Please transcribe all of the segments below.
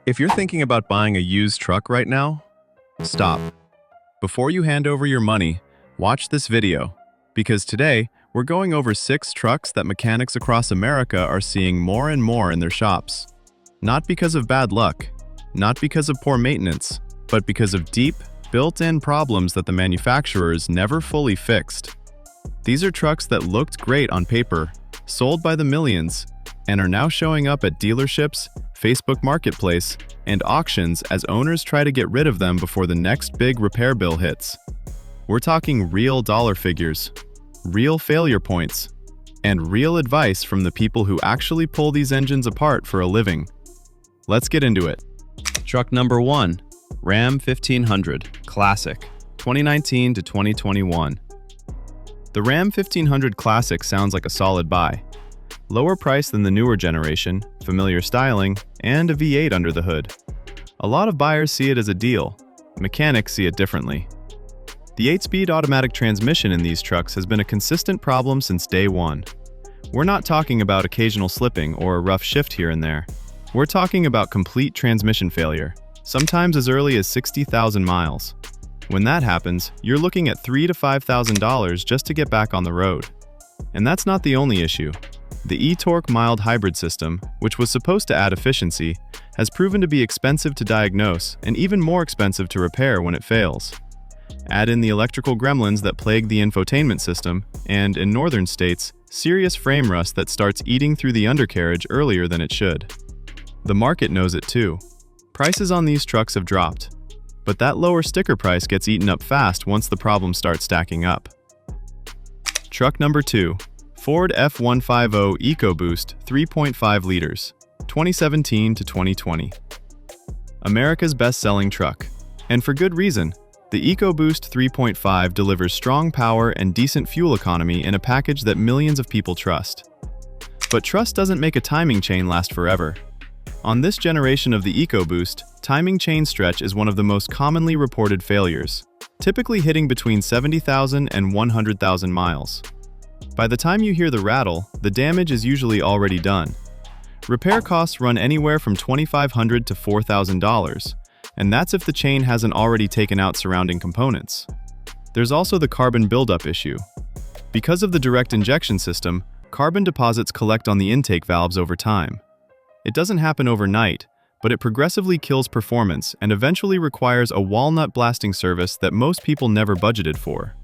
If you're thinking about buying a used truck right now, stop. Before you hand over your money, watch this video, because today we're going over 6 trucks that mechanics across America are seeing more and more in their shops. Not because of bad luck, not because of poor maintenance, but because of deep, built-in problems that the manufacturers never fully fixed. These are trucks that looked great on paper, sold by the millions, and are now showing up at dealerships, Facebook Marketplace, and auctions as owners try to get rid of them before the next big repair bill hits. We're talking real dollar figures, real failure points, and real advice from the people who actually pull these engines apart for a living. Let's get into it. Truck number 1, Ram 1500 Classic, 2019 to 2021. The Ram 1500 Classic sounds like a solid buy. Lower price than the newer generation, familiar styling, and a V8 under the hood. A lot of buyers see it as a deal. Mechanics see it differently. The 8-speed automatic transmission in these trucks has been a consistent problem since day one. We're not talking about occasional slipping or a rough shift here and there. We're talking about complete transmission failure, sometimes as early as 60,000 miles. When that happens, you're looking at $3,000 to $5,000 just to get back on the road. And that's not the only issue. The e-torque mild hybrid system, which was supposed to add efficiency, has proven to be expensive to diagnose and even more expensive to repair when it fails. Add in the electrical gremlins that plague the infotainment system, and, in northern states, serious frame rust that starts eating through the undercarriage earlier than it should. The market knows it too. Prices on these trucks have dropped, but that lower sticker price gets eaten up fast once the problems start stacking up. Truck number 2. Ford F-150 EcoBoost 3.5 liters, 2017 to 2020. America's best-selling truck. And for good reason. The EcoBoost 3.5 delivers strong power and decent fuel economy in a package that millions of people trust. But trust doesn't make a timing chain last forever. On this generation of the EcoBoost, timing chain stretch is one of the most commonly reported failures, typically hitting between 70,000 and 100,000 miles. By the time you hear the rattle, the damage is usually already done. Repair costs run anywhere from $2,500 to $4,000, and that's if the chain hasn't already taken out surrounding components. There's also the carbon buildup issue. Because of the direct injection system, carbon deposits collect on the intake valves over time. It doesn't happen overnight, but it progressively kills performance and eventually requires a walnut blasting service that most people never budgeted for.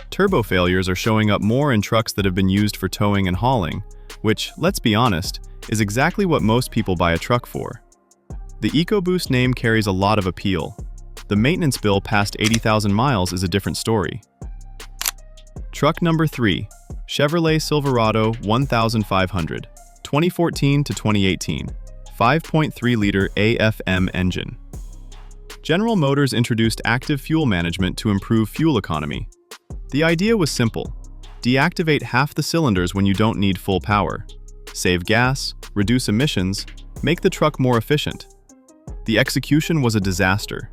Turbo failures are showing up more in trucks that have been used for towing and hauling, which, let's be honest, is exactly what most people buy a truck for. The EcoBoost name carries a lot of appeal. The maintenance bill past 80,000 miles is a different story. Truck number 3, Chevrolet Silverado 1500, 2014 to 2018, 5.3-liter AFM engine. General Motors introduced active fuel management to improve fuel economy. The idea was simple. Deactivate half the cylinders when you don't need full power. Save gas, reduce emissions, make the truck more efficient. The execution was a disaster.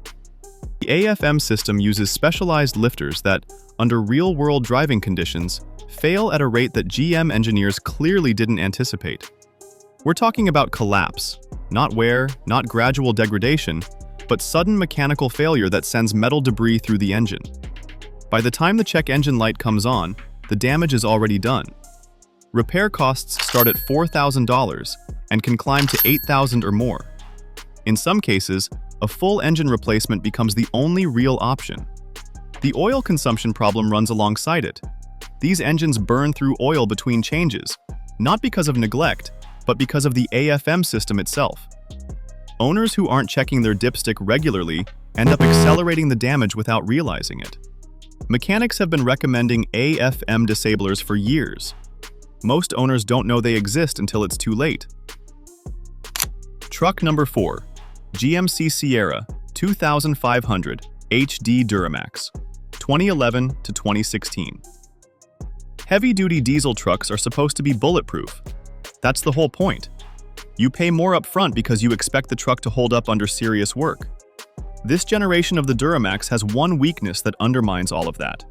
The AFM system uses specialized lifters that, under real-world driving conditions, fail at a rate that GM engineers clearly didn't anticipate. We're talking about collapse, not wear, not gradual degradation, but sudden mechanical failure that sends metal debris through the engine. By the time the check engine light comes on, the damage is already done. Repair costs start at $4,000 and can climb to $8,000 or more. In some cases, a full engine replacement becomes the only real option. The oil consumption problem runs alongside it. These engines burn through oil between changes, not because of neglect, but because of the AFM system itself. Owners who aren't checking their dipstick regularly end up accelerating the damage without realizing it. Mechanics have been recommending AFM disablers for years. Most owners don't know they exist until it's too late. Truck number 4, GMC Sierra 2500 HD Duramax, 2011 to 2016. Heavy-duty diesel trucks are supposed to be bulletproof. That's the whole point. You pay more up front because you expect the truck to hold up under serious work. This generation of the Duramax has one weakness that undermines all of that.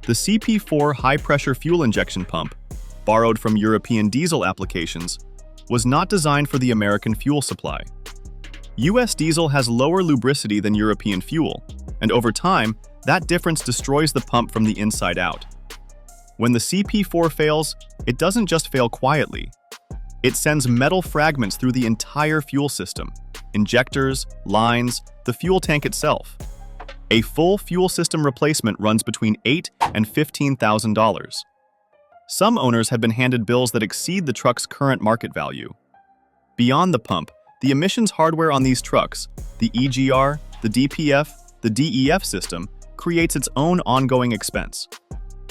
The CP4 high-pressure fuel injection pump, borrowed from European diesel applications, was not designed for the American fuel supply. US diesel has lower lubricity than European fuel, and over time, that difference destroys the pump from the inside out. When the CP4 fails, it doesn't just fail quietly. It sends metal fragments through the entire fuel system, injectors, lines, the fuel tank itself. A full fuel system replacement runs between $8,000 and $15,000. Some owners have been handed bills that exceed the truck's current market value. Beyond the pump, the emissions hardware on these trucks, the EGR, the DPF, the DEF system, creates its own ongoing expense.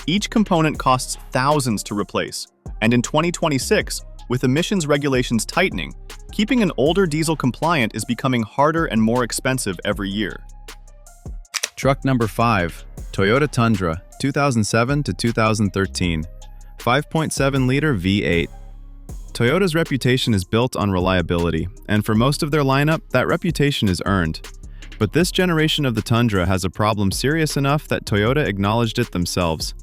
Each component costs thousands to replace, and in 2026, with emissions regulations tightening, keeping an older diesel compliant is becoming harder and more expensive every year. Truck number 5, Toyota Tundra, 2007 to 2013, 5.7-liter V8. Toyota's reputation is built on reliability, and for most of their lineup, that reputation is earned. But this generation of the Tundra has a problem serious enough that Toyota acknowledged it themselves.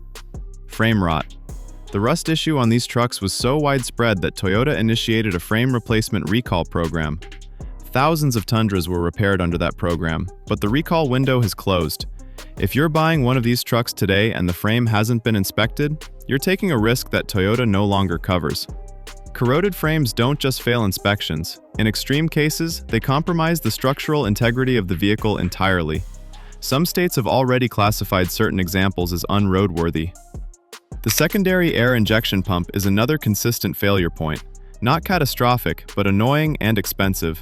Frame rot. The rust issue on these trucks was so widespread that Toyota initiated a frame replacement recall program. Thousands of Tundras were repaired under that program, but the recall window has closed. If you're buying one of these trucks today and the frame hasn't been inspected, you're taking a risk that Toyota no longer covers. Corroded frames don't just fail inspections. In extreme cases, they compromise the structural integrity of the vehicle entirely. Some states have already classified certain examples as unroadworthy. The secondary air injection pump is another consistent failure point. Not catastrophic, but annoying and expensive.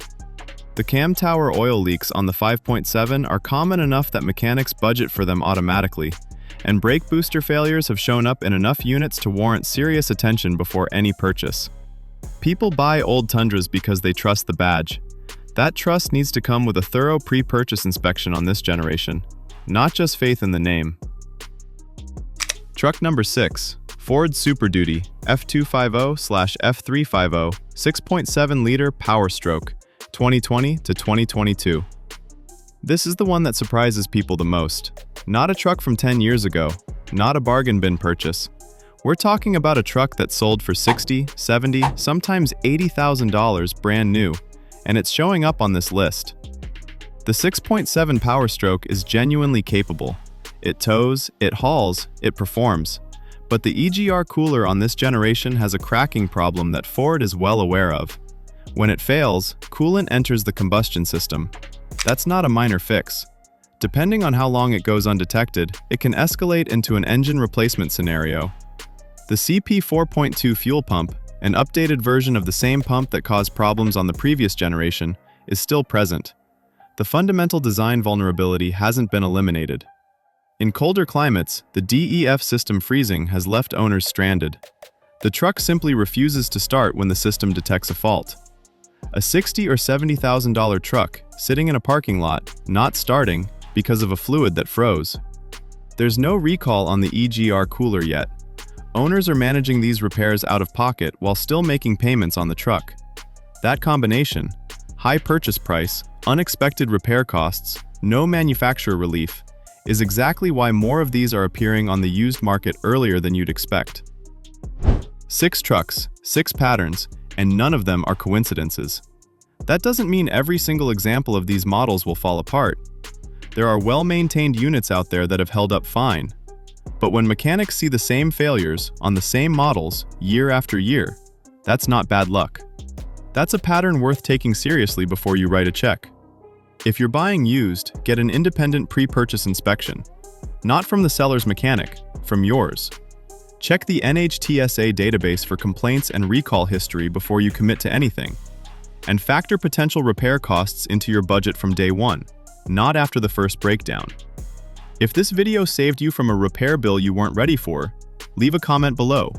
The cam tower oil leaks on the 5.7 are common enough that mechanics budget for them automatically, and brake booster failures have shown up in enough units to warrant serious attention before any purchase. People buy old Tundras because they trust the badge. That trust needs to come with a thorough pre-purchase inspection on this generation, not just faith in the name. Truck number 6, Ford Super Duty F250/F350 6.7-liter Power Stroke, 2020 to 2022. This is the one that surprises people the most. Not a truck from 10 years ago, not a bargain bin purchase. We're talking about a truck that sold for $60,000, $70,000, sometimes $80,000 brand new, and it's showing up on this list. The 6.7 Power Stroke is genuinely capable. It tows, it hauls, it performs. But the EGR cooler on this generation has a cracking problem that Ford is well aware of. When it fails, coolant enters the combustion system. That's not a minor fix. Depending on how long it goes undetected, it can escalate into an engine replacement scenario. The CP 4.2 fuel pump, an updated version of the same pump that caused problems on the previous generation, is still present. The fundamental design vulnerability hasn't been eliminated. In colder climates, the DEF system freezing has left owners stranded. The truck simply refuses to start when the system detects a fault. A $60,000 or $70,000 truck sitting in a parking lot, not starting because of a fluid that froze. There's no recall on the EGR cooler yet. Owners are managing these repairs out of pocket while still making payments on the truck. That combination, high purchase price, unexpected repair costs, no manufacturer relief, is exactly why more of these are appearing on the used market earlier than you'd expect. 6 trucks, 6 patterns, and none of them are coincidences. That doesn't mean every single example of these models will fall apart. There are well-maintained units out there that have held up fine. But when mechanics see the same failures on the same models year after year, that's not bad luck. That's a pattern worth taking seriously before you write a check. If you're buying used, get an independent pre-purchase inspection. Not from the seller's mechanic, from yours. Check the NHTSA database for complaints and recall history before you commit to anything. And factor potential repair costs into your budget from day one, not after the first breakdown. If this video saved you from a repair bill you weren't ready for, leave a comment below.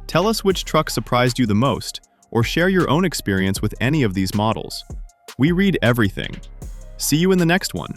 Tell us which truck surprised you the most, or share your own experience with any of these models. We read everything. See you in the next one.